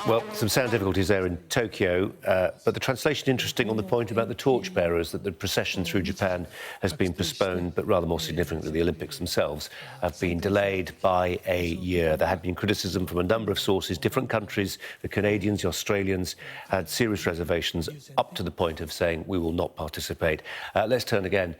Well, some sound difficulties there in Tokyo, but the translation interesting on the point about the torchbearers, that the procession through Japan has been postponed, but rather more significantly, the Olympics themselves have been delayed by a year. There had been criticism from a number of sources. Different countries, the Canadians, the Australians, had serious reservations up to the point of saying we will not participate. Let's turn again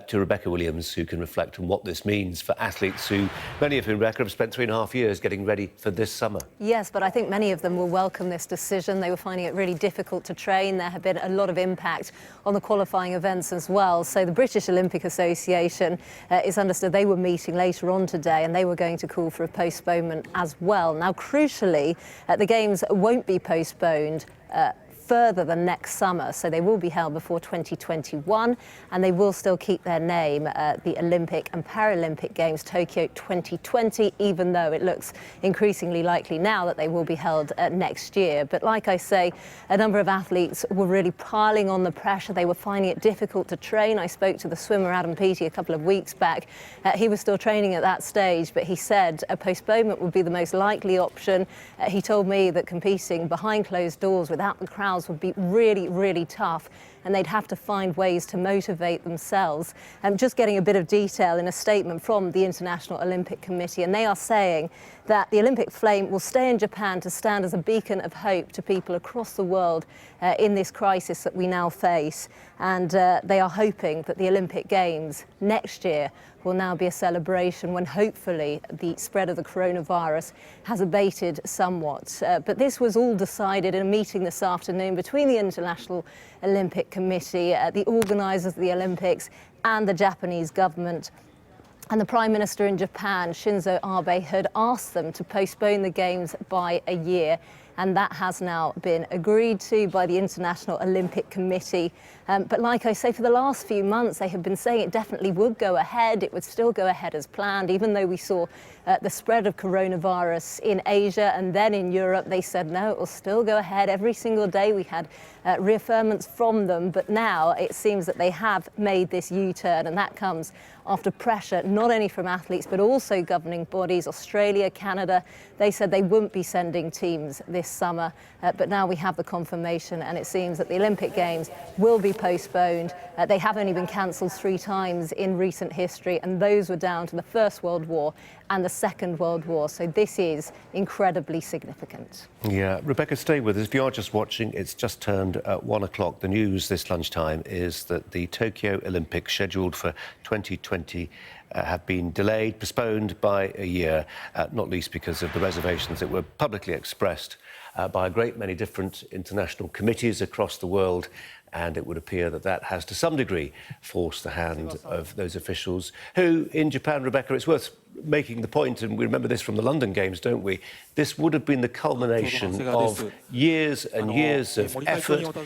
to Rebecca Williams, who can reflect on what this means for athletes who, many of whom, Rebecca, have spent 3.5 years getting ready for this summer. Yes, but I think many of them will welcome this decision. They were finding it really difficult to train. There have been a lot of impact on the qualifying events as well. So the British Olympic Association is understood they were meeting later on today and they were going to call for a postponement as well. Now, crucially, the Games won't be postponed further than next summer, so they will be held before 2021 and they will still keep their name, the Olympic and Paralympic Games Tokyo 2020, even though it looks increasingly likely now that they will be held next year. But like I say, a number of athletes were really piling on the pressure. They were finding it difficult to train. I spoke to the swimmer Adam Peaty a couple of weeks back. He was still training at that stage, but he said a postponement would be the most likely option. He told me that competing behind closed doors without the crowds would be really, really tough, and they'd have to find ways to motivate themselves. Just getting a bit of detail in a statement from the International Olympic Committee, and they are saying that the Olympic flame will stay in Japan to stand as a beacon of hope to people across the world in this crisis that we now face. And they are hoping that the Olympic Games next year will now be a celebration when hopefully the spread of the coronavirus has abated somewhat. But this was all decided in a meeting this afternoon between the International Olympic Committee, the organisers of the Olympics and the Japanese government. And the Prime Minister in Japan, Shinzo Abe, had asked them to postpone the Games by a year. And that has now been agreed to by the International Olympic Committee. But like I say, for the last few months, they have been saying it definitely would go ahead. It would still go ahead as planned, even though we saw the spread of coronavirus in Asia and then in Europe. They said, no, it will still go ahead. Every single day we had reaffirmance from them. But now it seems that they have made this U-turn, and that comes after pressure, not only from athletes, but also governing bodies, Australia, Canada. They said they wouldn't be sending teams this summer, but now we have the confirmation, and it seems that the Olympic Games will be postponed. They have only been cancelled 3 times in recent history, and those were down to the First World War and the Second World War. So this is incredibly significant. Yeah, Rebecca, stay with us. If you are just watching, it's just turned 1 o'clock. The news this lunchtime is that the Tokyo Olympics, scheduled for 2020, have been delayed, postponed by a year, not least because of the reservations that were publicly expressed by a great many different international committees across the world. And it would appear that that has, to some degree, forced the hand of those officials who, in Japan, Rebecca, it's worth making the point, and we remember this from the London Games, don't we? This would have been the culmination of years and years of effort,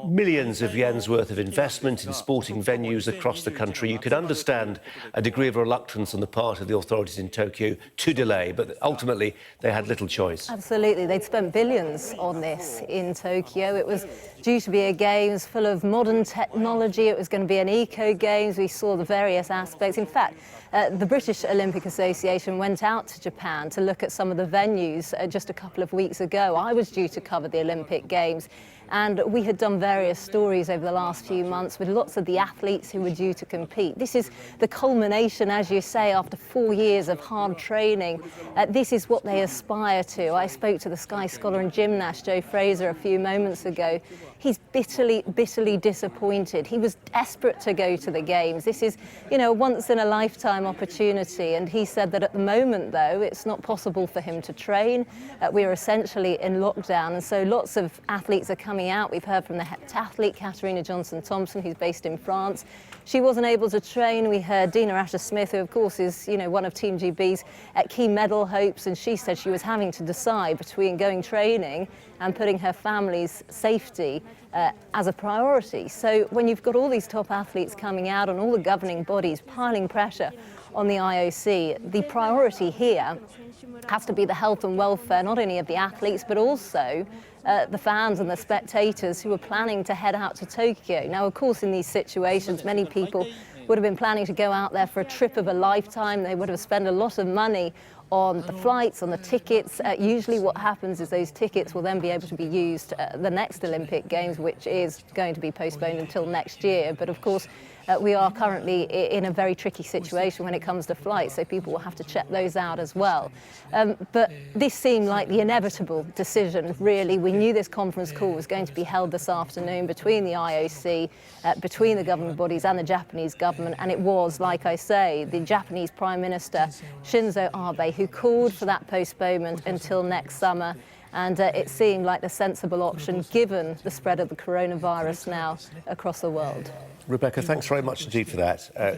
millions of yen's worth of investment in sporting venues across the country. You could understand a degree of reluctance on the part of the authorities in Tokyo to delay, but ultimately they had little choice. Absolutely. They'd spent billions on this in Tokyo. It was due to be a Games full of modern technology. It was going to be an eco-Games. We saw the various aspects. In fact, the British Olympic Association went out to Japan to look at some of the venues just a couple of weeks ago. I was due to cover the Olympic Games, and we had done various stories over the last few months with lots of the athletes who were due to compete. This is the culmination, as you say, after 4 years of hard training. This is what they aspire to. I spoke to the Sky scholar and gymnast Joe Fraser a few moments ago. He's bitterly, bitterly disappointed. He was desperate to go to the Games. This is, you know, a once-in-a-lifetime opportunity. And he said that at the moment, though, it's not possible for him to train. We are essentially in lockdown. And so lots of athletes are coming out. We've heard from the heptathlete, Katarina Johnson-Thompson, who's based in France. She wasn't able to train. We heard Dina Asher-Smith, who, of course, is, you know, one of Team GB's key medal hopes. And she said she was having to decide between going training and putting her family's safety as a priority. So when you've got all these top athletes coming out and all the governing bodies piling pressure on the IOC, the priority here has to be the health and welfare not only of the athletes but also the fans and the spectators who are planning to head out to Tokyo. Now, of course, in these situations, many people would have been planning to go out there for a trip of a lifetime. They would have spent a lot of money on the flights, on the tickets. Usually what happens is those tickets will then be able to be used at the next Olympic Games, which is going to be postponed until next year. But of course, we are currently in a very tricky situation when it comes to flights, so people will have to check those out as well. But this seemed like the inevitable decision, really. We knew this conference call was going to be held this afternoon between the IOC, between the governing bodies and the Japanese government, and it was, like I say, the Japanese Prime Minister Shinzo Abe who called for that postponement until next summer. And it seemed like the sensible option given the spread of the coronavirus now across the world. Rebecca, thanks very much indeed for that.